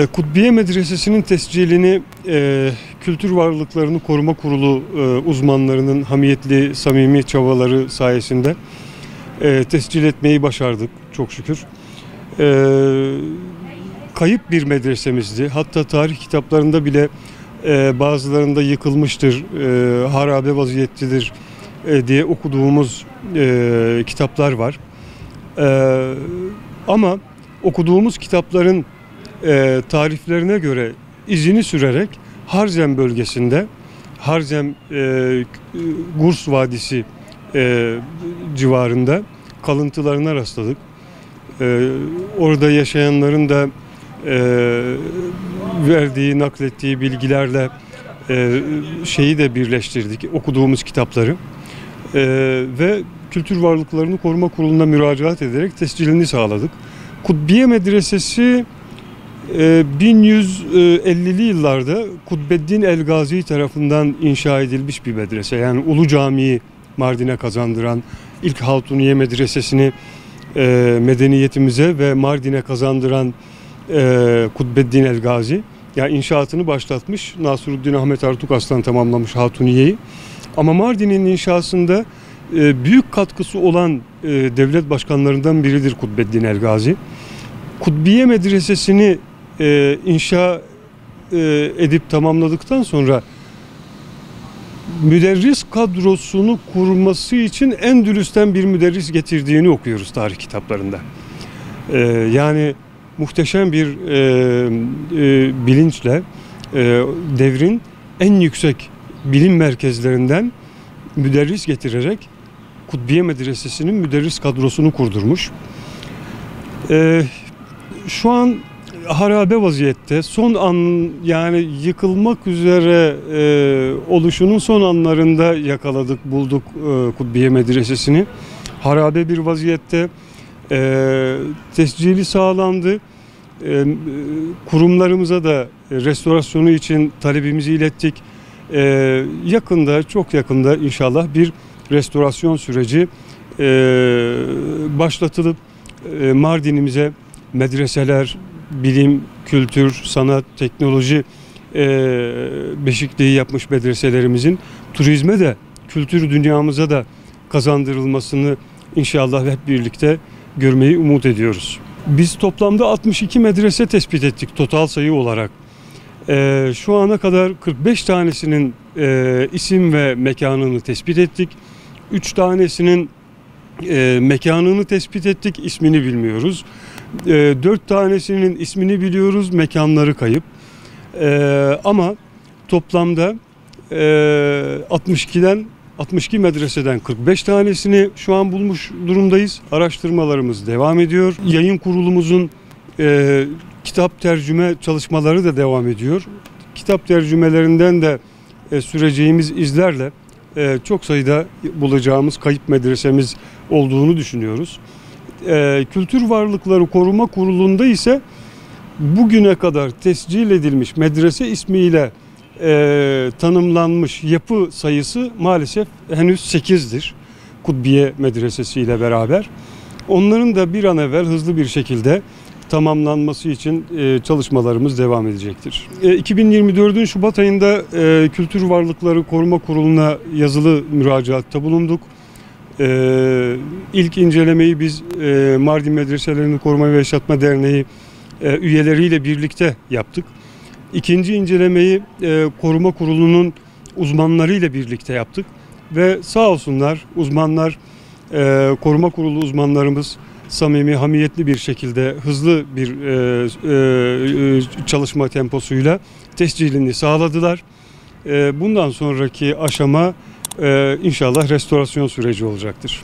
Kutbiye Medresesi'nin tescilini Kültür Varlıklarını Koruma Kurulu uzmanlarının hamiyetli, samimi çabaları sayesinde tescil etmeyi başardık çok şükür. Kayıp bir medresemizdi. Hatta tarih kitaplarında bile bazılarında yıkılmıştır, harabe vaziyettedir diye okuduğumuz kitaplar var. Ama okuduğumuz kitapların tariflerine göre izini sürerek Harzem bölgesinde, Harzem Gurs Vadisi civarında kalıntılarına rastladık. Orada yaşayanların da verdiği, naklettiği bilgilerle şeyi de birleştirdik, okuduğumuz kitapları. Ve Kültür Varlıklarını Koruma Kurulu'na müracaat ederek tescilini sağladık. Kutbiye Medresesi 1150'li yıllarda Kutbeddin el-Gazi tarafından inşa edilmiş bir medrese. Yani Ulu Camii'yi Mardin'e kazandıran, ilk Hatuniye Medresesi'ni medeniyetimize ve Mardin'e kazandıran Kutbeddin el-Gazi. Yani inşaatını başlatmış, Nasruddin Ahmet Artukas'tan tamamlamış Hatuniye'yi. Ama Mardin'in inşasında büyük katkısı olan devlet başkanlarından biridir Kutbeddin el-Gazi. Kutbiye Medresesi'ni inşa edip tamamladıktan sonra müderris kadrosunu kurması için Endülüs'ten bir müderris getirdiğini okuyoruz tarih kitaplarında. Yani muhteşem bir bilinçle devrin en yüksek bilim merkezlerinden müderris getirerek Kutbiye Medresesi'nin müderris kadrosunu kurdurmuş. Şu an harabe vaziyette, son an, yani yıkılmak üzere oluşunun son anlarında yakaladık, bulduk Kutbiye Medresesi'ni. Harabe bir vaziyette, tescili sağlandı. Kurumlarımıza da restorasyonu için talebimizi ilettik. Yakında, çok yakında inşallah bir restorasyon süreci başlatılıp Mardin'imize medreseler, bilim, kültür, sanat, teknoloji beşikliği yapmış medreselerimizin turizme de, kültür dünyamıza da kazandırılmasını inşallah hep birlikte görmeyi umut ediyoruz. Biz toplamda 62 medrese tespit ettik total sayı olarak. Şu ana kadar 45 tanesinin isim ve mekanını tespit ettik. 3 tanesinin mekanını tespit ettik, ismini bilmiyoruz. 4 tanesinin ismini biliyoruz, mekanları kayıp. Ama toplamda 62 medreseden 45 tanesini şu an bulmuş durumdayız. Araştırmalarımız devam ediyor. Yayın kurulumuzun kitap tercüme çalışmaları da devam ediyor. Kitap tercümelerinden de süreceğimiz izlerle çok sayıda bulacağımız kayıp medresemiz olduğunu düşünüyoruz. Kültür Varlıkları Koruma Kurulu'nda ise bugüne kadar tescil edilmiş medrese ismiyle tanımlanmış yapı sayısı maalesef henüz 8'dir. Kutbiye Medresesi ile beraber. Onların da bir an evvel hızlı bir şekilde tamamlanması için çalışmalarımız devam edecektir. 2024'ün Şubat ayında Kültür Varlıkları Koruma Kurulu'na yazılı müracaatta bulunduk. İlk incelemeyi biz Mardin Medreselerini Koruma ve Yaşatma Derneği üyeleriyle birlikte yaptık. İkinci incelemeyi Koruma Kurulu'nun uzmanlarıyla birlikte yaptık. Ve sağ olsunlar uzmanlar, Koruma Kurulu uzmanlarımız samimi, hamiyetli bir şekilde, hızlı bir çalışma temposuyla tescilini sağladılar. Bundan sonraki aşama inşallah restorasyon süreci olacaktır.